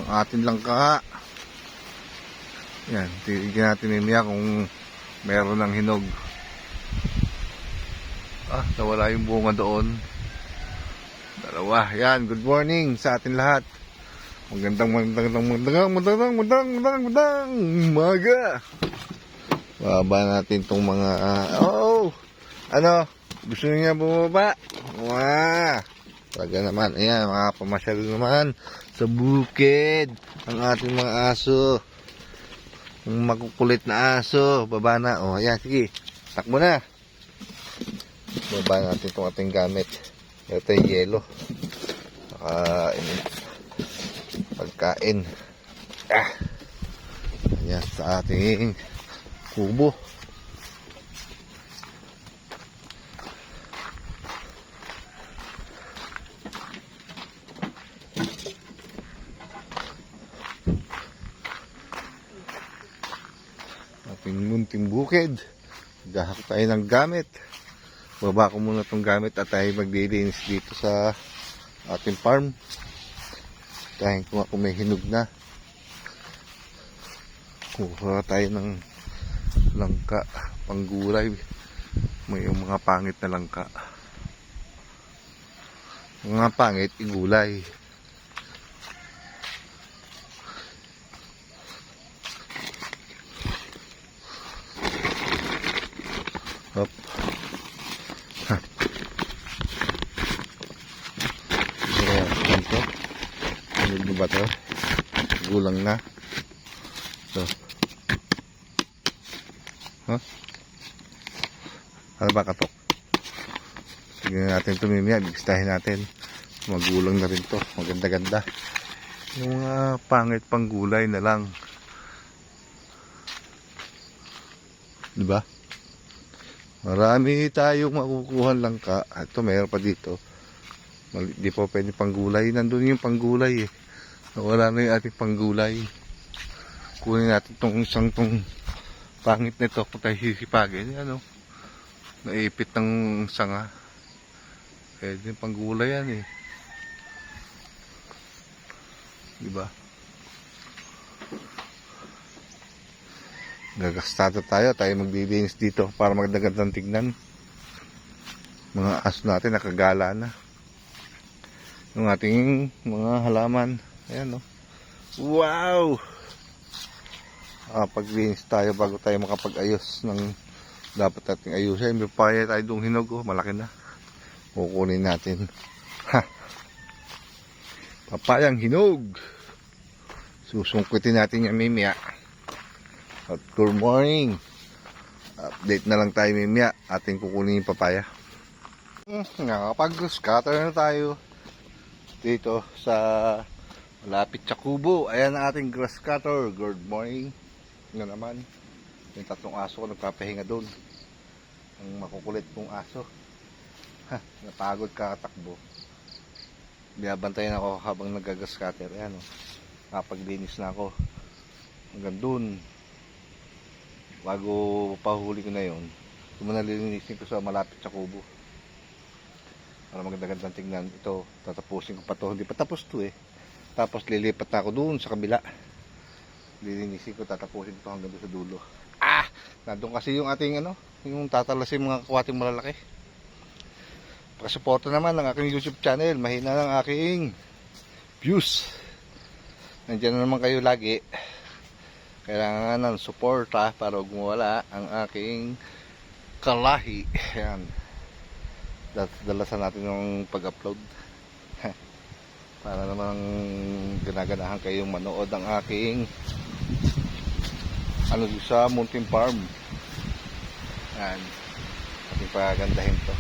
ang atin langka. Yan, titignan natin mamaya kung meron ng hinog. Nawala yung bunga doon. Dalawa. Yan, good morning sa atin lahat. Magandang umaga. Baba natin tong mga ano, gusto niya bumaba? Talaga naman. Ayan, mga pamasyal naman sa bukid ang ating mga aso. Yung makukulit na aso, baba na. Ayan, sige, takbo na. Baba natin itong ating gamit. Ito yung yelo. Pagkain. Ayan, sa ating kubo. Ating munting bukid. Gahak tayo ng gamit. Baba ko muna itong gamit at tayo maglilinis dito sa ating farm. Dahil kung may hinog na, kuha tayo ng langka, panggulay. May mga pangit na langka. Mga pangit, igulay. Hop. Ano ba ito? Gulang na. So. Ano ba katok? Tignan natin ito mamaya. Bigistahin natin. Magulang na rin to. Maganda-ganda. Yung mga pangit pang gulay na lang. Diba? Marami tayong makukuha langka. Ito mayroon pa dito. Di pa pwede panggulay. Nandun yung panggulay eh. Wala na yung ating panggulay. Kunin natin itong isang pangit na ito kung tayo sisipagin. Ano? Naipit ng sanga. Pwede yung panggulay yan eh. Diba? Gagastado tayo maglilinis dito para magdagandang tignan. Mga aso natin nakagala na. Yung ating mga halaman. Ayan o. Wow! Paglinis tayo bago tayo makapag-ayos ng dapat nating ayusin. May papaya tayo doong hinog o. Malaki na. Kukunin natin. Papayang hinog. Susungkitin natin yung mimya. At good morning. Update na lang tayo mimya. Ating kukunin yung papaya. Nakapag-scatter na tayo. Dito sa malapit sa kubo. Ayan ang ating grass cutter. Good morning. Nga naman. Yung tatlong aso ko nagpapahinga doon. Ang makukulit kong aso. Napagod kakatakbo. Binabantayan ako habang nagagrass cutter. Ayan o. Napaglinis na ako. Hanggang doon. Bago pahuli ko na yun. Ito muna lilinisin ko sa malapit sa kubo. Para magandang tingnan. Ito, tatapusin ko pa to. Hindi pa tapos to eh. Tapos lilipat na ako doon sa kabila. Lilinisin ko, tatapusin ko hanggang doon sa dulo. Nandun kasi yung ating yung tatalasin mga kawating malalaki. Pakasuporta naman ng aking YouTube channel. Mahina ng aking views. Nandiyan na naman kayo lagi. Kailangan ng suporta para gumawala ang aking kalahi. Ayan. Dalasan natin yung pag-upload para namang ginaganahan kayong manood ng aking sa Mountain Farm. Yan, ating pagandahin to.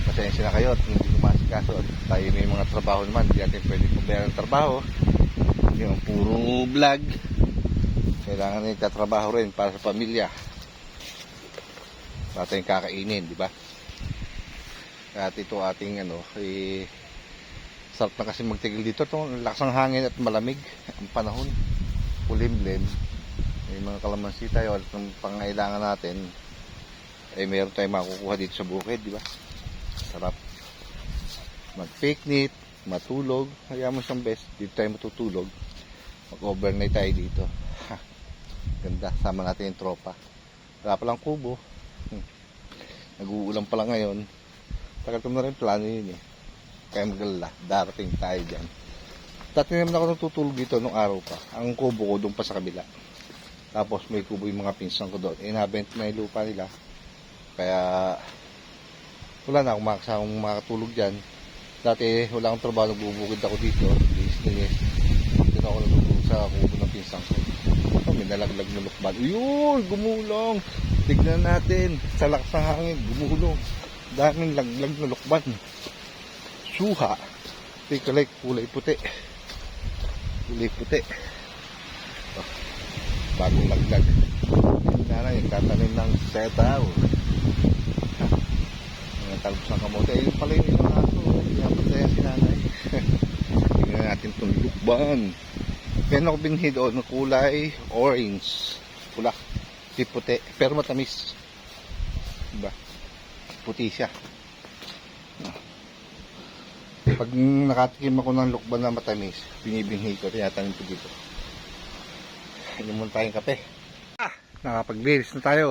Pasensya na kayo at hindi kumasikaso at tayo may mga trabaho naman. Hindi natin pwede kumbayar ng trabaho. Yung puro vlog. Kailangan na itatrabaho rin para sa pamilya. Para tayong kakainin, di ba? At ito ating sarap na kasi magtigil dito. Itong lakas ng hangin at malamig ang panahon. Kulimlim. May mga kalamansi tayo at ang pangailangan natin ay mayroon tayong makukuha dito sa bukid, di ba? Sarap mag-picnic, matulog. Hayaan mo siyang best, dito tayo matutulog. Mag-overnight tayo dito. Ha, ganda, sama natin yung tropa. Wala palang kubo. Nag-uulan pala ngayon. Tagal ko na rin plano yun eh. Kaya magalala, darating tayo dyan. Dati naman ako natutulog dito nung araw pa. Ang kubo ko doon pa sa kabila. Tapos may kubo yung mga pinsan ko doon. Inabent na yung lupa nila. Kaya wala na akong makasamang makatulog dyan. Dati wala akong trabaho, nagbubukid ako dito. Linis. Dito ako natutulog sa kubo ng pinsan ko. May nalaglag na lukban. Uyun! Gumulong! Tignan natin. Sa lakas ng hangin, gumulong. Daming laglag na lukban. Suha. Tikalay, kulay puti. Kulay puti. Oh, bagong laglag. Nanay, tatanim ng setaw. Mga talbos ng kamote. Ayun pala yung ilang aso. Pinapataya si nanay. Tingnan natin itong lukban. Meron ako binhi doon ng kulay orange. Pula. Puti. Pero matamis. Diba? Puti siya. Pag nakatikim ako ng lukban na matamis, binibinhi ko, tinatanim ko dito. Inom muna tayong kape. Nakapaglinis na tayo.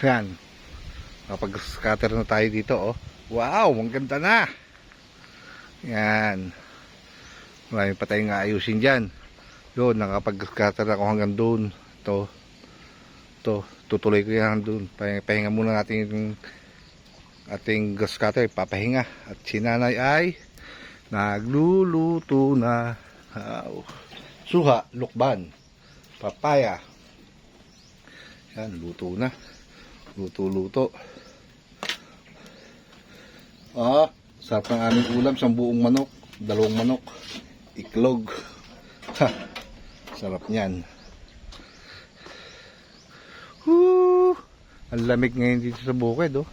Yan. Nakapag-scatter na tayo dito, oh. Wow, ang ganda na. Yan. Marami pa tayong ayusin dyan. Doon, nakapag-scatter ako hanggang doon. Ito. Tutuloy ko yan doon. Pahinga muna natin yung ating grass cutter, papahinga. At si nanay ay nagluluto na. Suha, lukban, papaya. Yan, luto na. Luto. Sarap ng aming ulam. 1 buong manok, 2 manok, iklog. Sarap niyan. Ang lamig ngayon dito sa bukid, oh.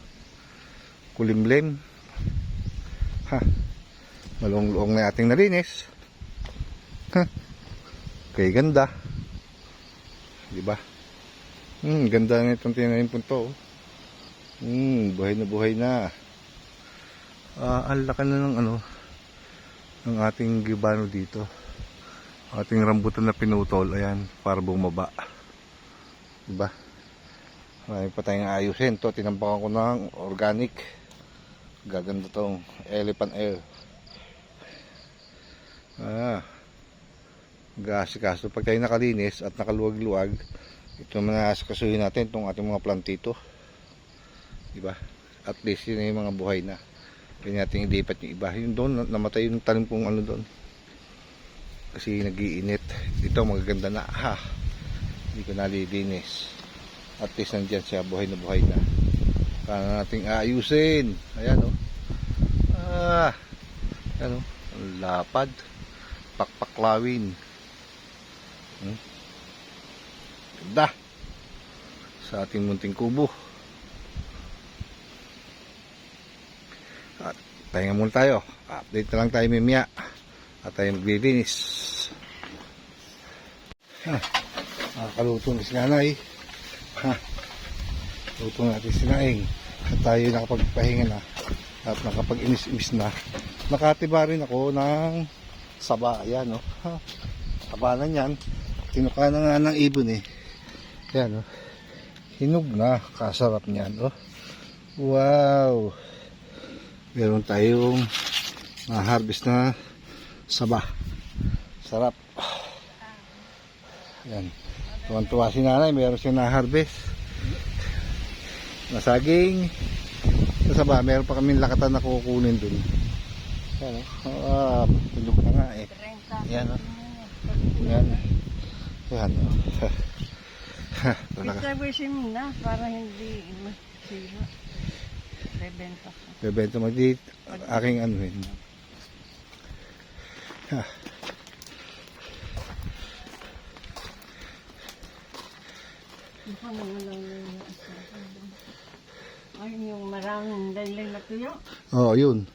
Kulimlim. Malong-luong na ating nalinis. Kaya ganda. Diba? Ganda na itong tinanim punto, oh. Buhay na buhay na. Ang laki na ng ng ating gibano dito. Ating rambutan na pinutol. Ayan, para bumaba. Diba? Marami pa tayong ayusin. Ito, tinampakan ko ng organic. Gaganda tong elephant air. Gasikaso. Pag tayo nakalinis at nakaluwag-luwag, ito manaasikasuhin natin itong ating mga plantito. Diba? At least yun yung mga buhay na. Pwede natin ilipat yung iba. Yung doon, namatay yung tanim kong doon. Kasi nag-iinit. Ito magaganda na. Hindi ko nalilinis. At least nandyan siya, buhay na buhay na. Kaya nating ayusin. Ayan, oh. Ayan, oh. Ang lapad. Pakpaklawin. Ganda. Sa ating munting kubo. At pahinga muna tayo. Update na lang tayo mamaya. At tayo maglilinis. Nakakaluto na si nanay. Luto natin si naing. At tayo nakapagpahinga na. At nakapag-inis-inis na. Nakatiba rin ako ng saba. Ayan, no? Saba na yan. Tinuka na nga ng ibon, eh. Ayan, no? Hinog na. Kasarap niyan, oh. Wow. Meron tayong na-harvest na saba. Sarap. Ayan. Tuwan-tuwa si nanay. Meron siyang na-harvest. Nasaging. Sa saba. Meron pa kaming lakatan na kukunin dun. Ayan, oh. Tulog na nga, eh. Ayan, oh. Ayan. Ayan, oh. Distribution mo na para hindi masira. Bebenta mo dito. Aking anuhin. Ay, yung maraming daling na tuyo. Oo, yun.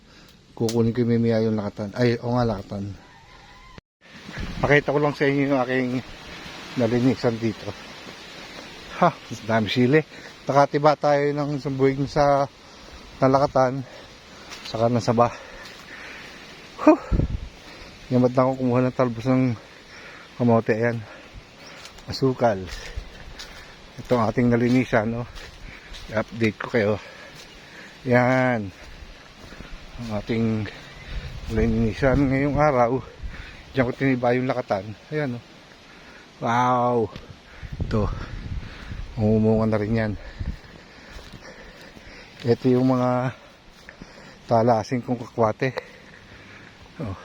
Kukunin ko yung mimiya yung lakatan. Ay, o nga lakatan. Pakita ko lang sa inyo yung aking nalinisan dito. Dami sili. Nakatiba tayo ng sambuig sa nalakatan. Saka ng saba. Huh. Yamad na ako kumuha ng talbos ng kamote. Ayan. Asukal. Ito ang ating nalinisan, no? I-update ko kayo. Yan. Ang ating nalinisan ngayong araw. Diyan ko tiniba yung lakatan. Ayan, no? Wow. Ito. Umumunga na rin yan. Ito yung mga talasin kong kakwate. Oh.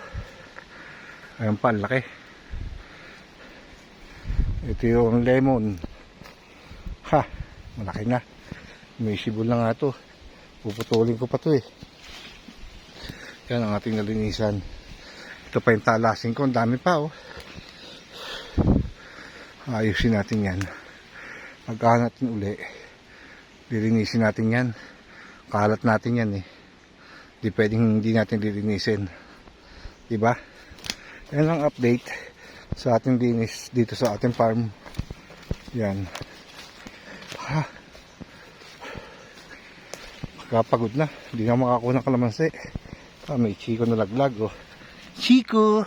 Ayan pa, ang laki. Ito yung lemon. Ha, malaki na. May sibol na nga to. Puputulin ko pa to eh. Yan ang ating nalinisan. Ito pa yung talasin ko. Ang dami pa oh. Ayusin natin yan. Pagkahan natin uli. Lilinisin natin yan. Kalat natin yan eh. Di pwedeng hindi natin lilinisin. Diba? Yan ang update sa ating linis dito sa ating farm. Yan. Ha. Kapagod na. Hindi na makakuha ng kalamansi. May Chico na laglag oh. Chico!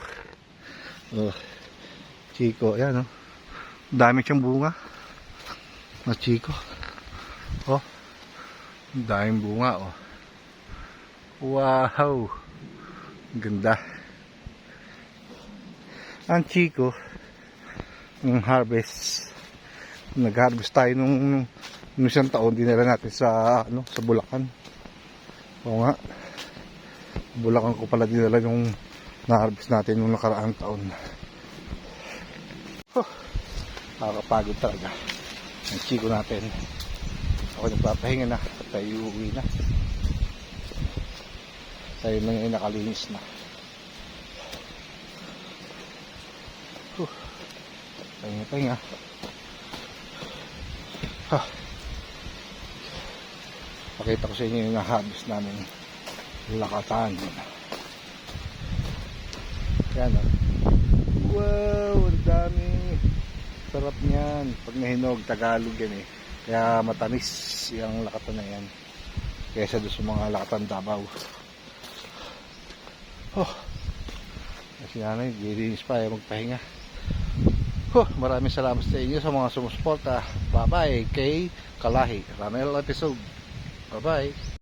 Oh. Chico. Ayan oh. Dami siyang bunga. Na Chico. Oh. Daming bunga oh. Wow. Ganda. Ang Chico ng harvest. Nag-harvest tayo nung isang taon, dinala natin sa sa Bulacan. Oo nga. Bulacan ko pala dinala yung na-harvest natin nung nakaraang taon. Nakakapagod talaga. Ang Chico natin. Ako nagpapahinga na. Tayo uuwi na. Tayo na yung nakalinis na. Pahinga. Pakita ko sa inyo yung na-harvest namin lakatan. Yan o. Wow, ang dami. Sarap niyan. Pag nahinog, Tagalog yan eh. Kaya matamis yung lakatan na yan. Kaysa doon sa mga lakatan Davao. Kasi nanay, gilinis pa magpahinga. Maraming salamat sa inyo sa mga sumusuporta. Bye bye kay Kalahi Ramel episode. Bye bye.